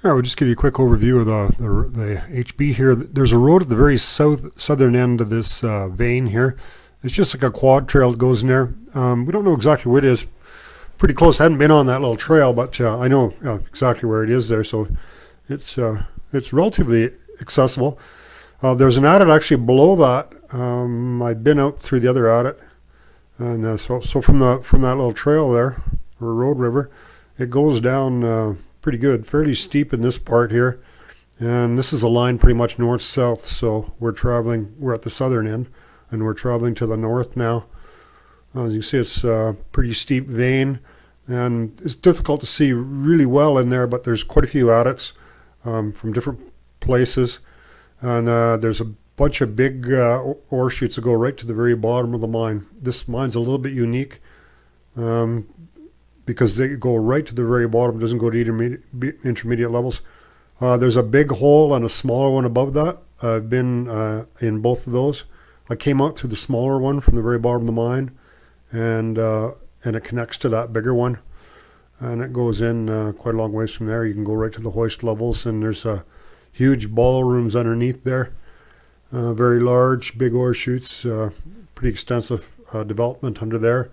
All right, we'll just give you a quick overview of the HB here. There's a road at the very southern end of this vein here. It's just like a quad trail that goes in there. We don't know exactly where it is. Pretty close. I hadn't been on that little trail, but I know exactly where it is there. So it's relatively accessible. There's an adit actually below that. I've been out through the other adit, and so from that little trail there, or road river, it goes down pretty good, fairly steep in this part here, and this is a line pretty much north-south. So we're at the southern end, and we're traveling to the north now. As you can see, it's a pretty steep vein, and it's difficult to see really well in there, but there's quite a few adits from different places, and there's a bunch of big ore chutes that go right to the very bottom of the mine. This mine's a little bit unique because they go right to the very bottom, doesn't go to intermediate levels. There's a big hole and a smaller one above that. I've been in both of those. I came out through the smaller one from the very bottom of the mine, and it connects to that bigger one, and it goes in quite a long ways from there. You can go right to the hoist levels, and there's huge ballrooms underneath there, very large, big ore chutes, pretty extensive development under there.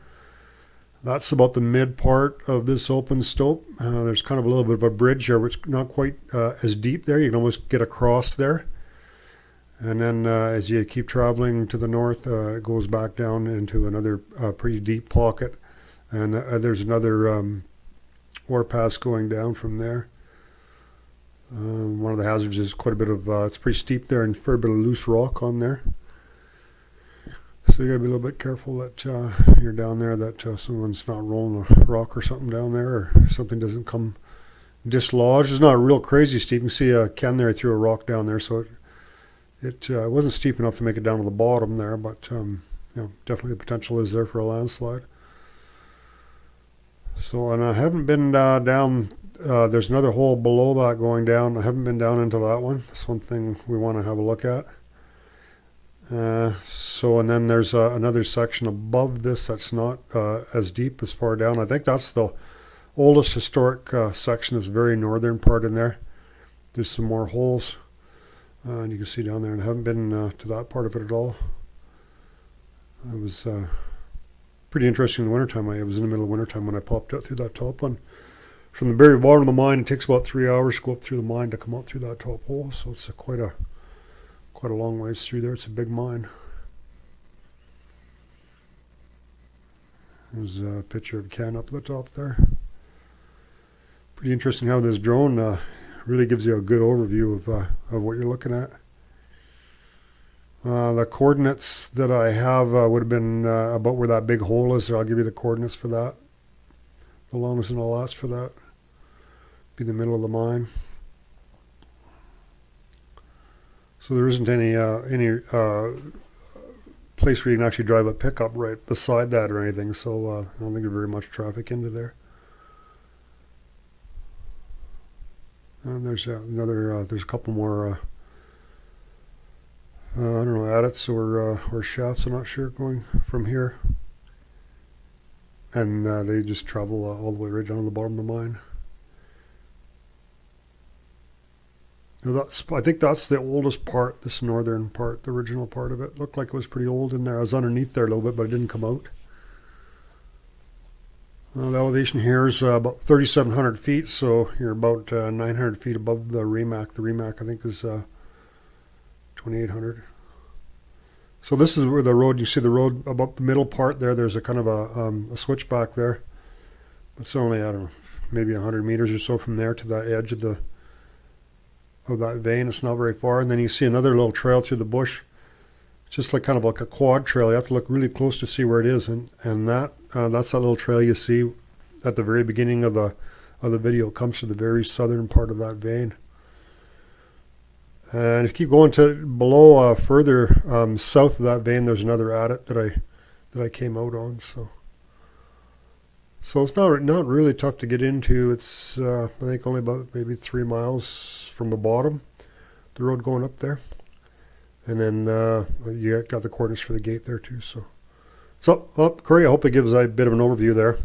That's about the mid part of this open stope. There's kind of a little bit of a bridge there, which is not quite as deep there. You can almost get across there. And then as you keep traveling to the north, it goes back down into another pretty deep pocket. And there's another ore pass going down from there. One of the hazards is quite a bit of, it's pretty steep there and a fair bit of loose rock on there. So you got to be a little bit careful that you're down there, that someone's not rolling a rock or something down there, or something doesn't come dislodged. It's not real crazy steep. You can see Ken there threw a rock down there, so it wasn't steep enough to make it down to the bottom there, but definitely the potential is there for a landslide. So, and I haven't been down. There's another hole below that going down. I haven't been down into that one. That's one thing we want to have a look at. And then there's another section above this that's not as deep as far down. I think that's the oldest historic section, this very northern part in there. There's some more holes, and you can see down there, and I haven't been to that part of it at all. It was pretty interesting in the wintertime. It was in the middle of wintertime when I popped out through that top one. From the very bottom of the mine, it takes about 3 hours to go up through the mine to come out through that top hole, so it's quite a long ways through there. It's a big mine. There's a picture of Ken up at the top there. Pretty interesting how this drone really gives you a good overview of what you're looking at. The coordinates that I have would have been about where that big hole is. I'll give you the coordinates for that. The longest and the last for that be the middle of the mine. So there isn't any place where you can actually drive a pickup right beside that or anything. So I don't think there's very much traffic into there. And there's there's a couple more I don't know, adits or shafts, I'm not sure, going from here. And they just travel all the way right down to the bottom of the mine. Now I think that's the oldest part, this northern part, the original part of it. Looked like it was pretty old in there. I was underneath there a little bit, but it didn't come out. The elevation here is about 3,700 feet, so you're about 900 feet above the Remac. The Remac, I think, is 2,800. So this is where the road, you see the road about the middle part there. There's a kind of a switchback there. It's only, I don't know, maybe 100 meters or so from there to that edge of that vein. It's not very far. And then you see another little trail through the bush. It's just like kind of like a quad trail. You have to look really close to see where it is. And that's that little trail you see at the very beginning of the video. It comes to the very southern part of that vein. And if you keep going to below, further south of that vein, there's another adit that I came out on. So it's not really tough to get into. It's I think only about maybe 3 miles from the bottom, the road going up there, and then you got the coordinates for the gate there too. So Corey, I hope it gives a bit of an overview there.